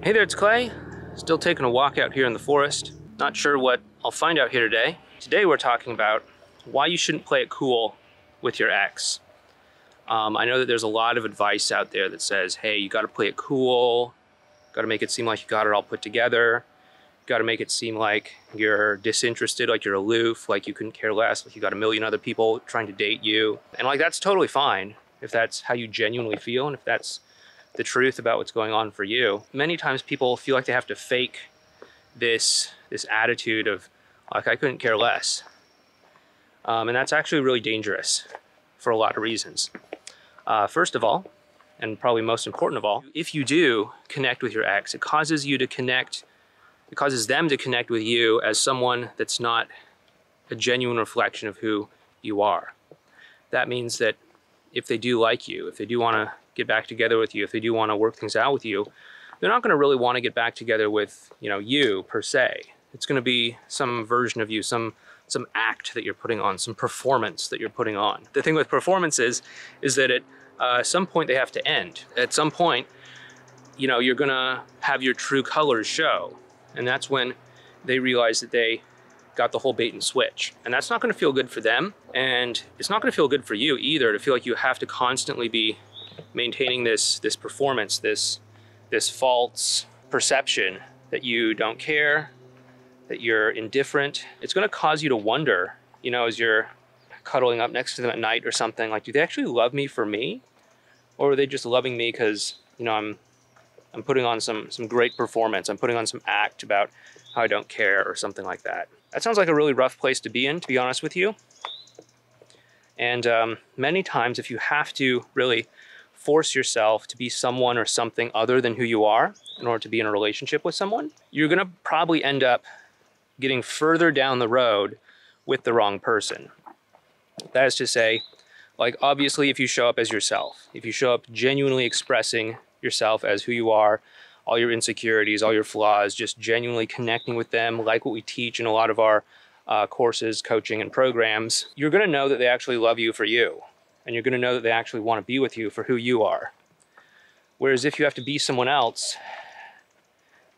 Hey there, it's Clay. Still taking a walk out here in the forest. Not sure what I'll find out here today. Today we're talking about why you shouldn't play it cool with your ex. I know that there's a lot of advice out there that says, hey, you gotta play it cool, gotta make it seem like you got it all put together, gotta make it seem like you're disinterested, like you're aloof, like you couldn't care less, like you got a million other people trying to date you. And like, that's totally fine if that's how you genuinely feel and if that's the truth about what's going on for you. Many times people feel like they have to fake this attitude of like, I couldn't care less. And that's actually really dangerous for a lot of reasons. First of all, and probably most important of all, if you do connect with your ex, it causes them to connect with you as someone that's not a genuine reflection of who you are. That means that if they do like you, if they do want to get back together with you, if they do want to work things out with you, they're not going to really want to get back together with, you per se. It's going to be some version of you, some act that you're putting on, some performance that you're putting on. The thing with performances is that at some point they have to end. At some point, you're going to have your true colors show. And that's when they realize that they got the whole bait and switch. And that's not going to feel good for them. And it's not going to feel good for you either, to feel like you have to constantly be maintaining this performance, this false perception that you don't care, that you're indifferent. It's going to cause you to wonder, as you're cuddling up next to them at night or something, like, do they actually love me for me? Or are they just loving me because, I'm putting on some great performance. I'm putting on some act about how I don't care or something like that. That sounds like a really rough place to be in, to be honest with you. And many times, if you have to really force yourself to be someone or something other than who you are in order to be in a relationship with someone, you're going to probably end up getting further down the road with the wrong person. That is to say, like, obviously, if you show up as yourself, if you show up genuinely expressing yourself as who you are, all your insecurities, all your flaws, just genuinely connecting with them, like what we teach in a lot of our courses, coaching, and programs, you're going to know that they actually love you for you. And you're going to know that they actually want to be with you for who you are. Whereas if you have to be someone else,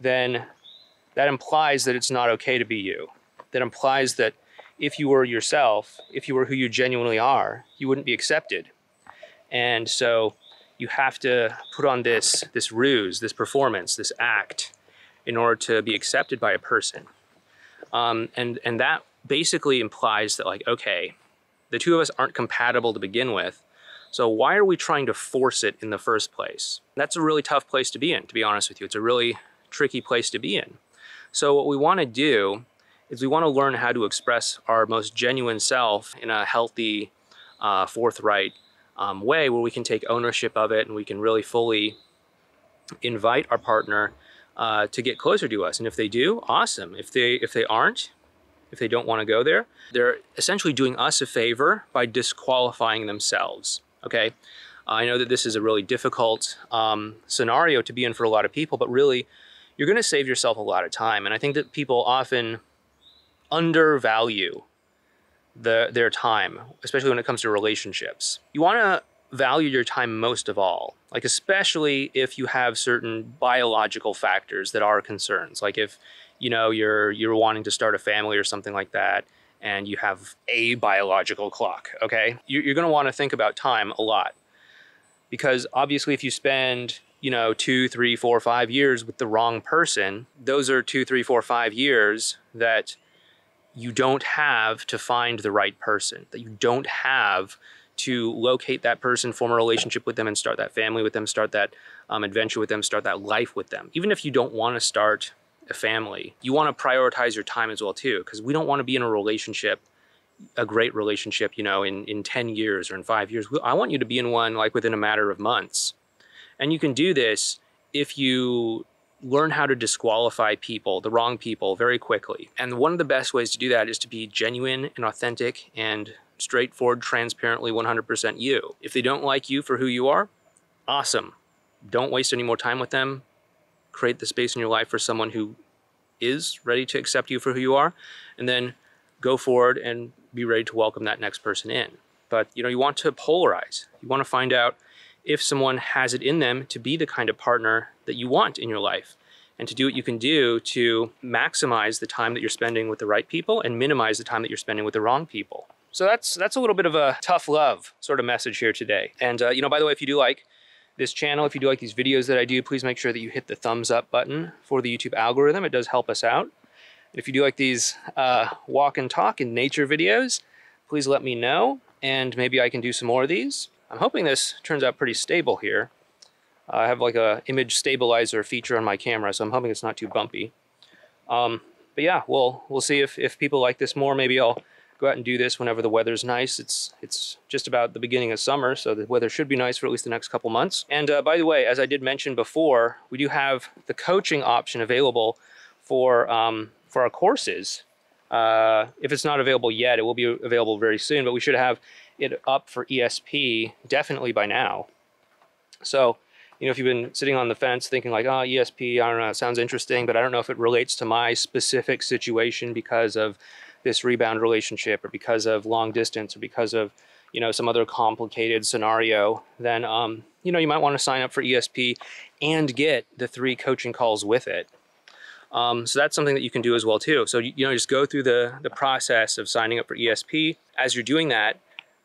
then that implies that it's not okay to be you. That implies that if you were yourself, if you were who you genuinely are, you wouldn't be accepted. And so you have to put on this ruse, this performance, this act in order to be accepted by a person. And that basically implies that, like, okay, the two of us aren't compatible to begin with, so why are we trying to force it in the first place? That's a really tough place to be in, to be honest with you. It's a really tricky place to be in. So what we want to do is we want to learn how to express our most genuine self in a healthy, forthright way where we can take ownership of it and we can really fully invite our partner to get closer to us. And if they do, awesome. If they aren't, if they don't want to go there, they're essentially doing us a favor by disqualifying themselves, okay? I know that this is a really difficult scenario to be in for a lot of people, but really, you're going to save yourself a lot of time. And I think that people often undervalue their time, especially when it comes to relationships. You want to value your time most of all, like especially if you have certain biological factors that are concerns, like if you're wanting to start a family or something like that, and you have a biological clock, okay? You're going to want to think about time a lot. Because obviously if you spend, 2, 3, 4, 5 years with the wrong person, those are 2, 3, 4, 5 years that you don't have to find the right person, that you don't have to locate that person, form a relationship with them, and start that family with them, start that adventure with them, start that life with them. Even if you don't want to start a family, you want to prioritize your time as well too, because we don't want to be in a relationship, a great relationship, in 10 years or in 5 years. I want you to be in one like within a matter of months. And you can do this if you learn how to disqualify people, the wrong people, very quickly. And one of the best ways to do that is to be genuine and authentic and straightforward, transparently 100% you. If they don't like you for who you are, awesome. Don't waste any more time with them. Create the space in your life for someone who is ready to accept you for who you are, and then go forward and be ready to welcome that next person in. But you want to polarize. You want to find out if someone has it in them to be the kind of partner that you want in your life, and to do what you can do to maximize the time that you're spending with the right people and minimize the time that you're spending with the wrong people. So that's a little bit of a tough love sort of message here today. And you know, by the way, if you do like this channel, if you do like these videos that I do, please make sure that you hit the thumbs up button for the YouTube algorithm. It does help us out. If you do like these walk and talk and nature videos, please let me know, and maybe I can do some more of these. I'm hoping this turns out pretty stable here. I have like a image stabilizer feature on my camera, so I'm hoping it's not too bumpy. But yeah, we'll see if people like this more. Maybe I'll go out and do this whenever the weather's nice. It's just about the beginning of summer, so the weather should be nice for at least the next couple months. And by the way, as I did mention before, we do have the coaching option available for our courses. If it's not available yet, it will be available very soon, but we should have it up for ESP definitely by now. So, you know, if you've been sitting on the fence thinking like, oh, ESP, I don't know, it sounds interesting, but I don't know if it relates to my specific situation because of this rebound relationship or because of long distance or because of, you know, some other complicated scenario, then, you know, you might want to sign up for ESP and get the 3 coaching calls with it. So that's something that you can do as well too. So, you know, just go through the process of signing up for ESP. As you're doing that,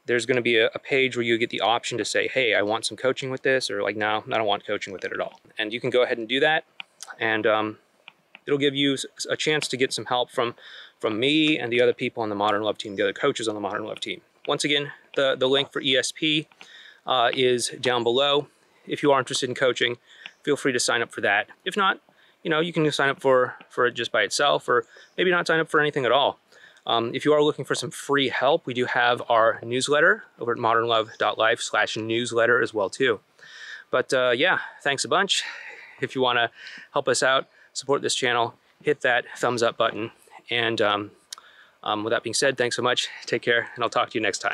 there's going to be a page where you get the option to say, hey, I want some coaching with this, or like, no, I don't want coaching with it at all. And you can go ahead and do that. And it'll give you a chance to get some help from me and the other people on the Modern Love team, the other coaches on the Modern Love team. Once again, the link for ESP is down below. If you are interested in coaching, feel free to sign up for that. If not, you know, you can sign up for it just by itself, or maybe not sign up for anything at all. If you are looking for some free help, we do have our newsletter over at modernlove.life/newsletter as well too. But yeah, thanks a bunch. If you want to help us out, support this channel, hit that thumbs up button. And with that being said, thanks so much. Take care, and I'll talk to you next time.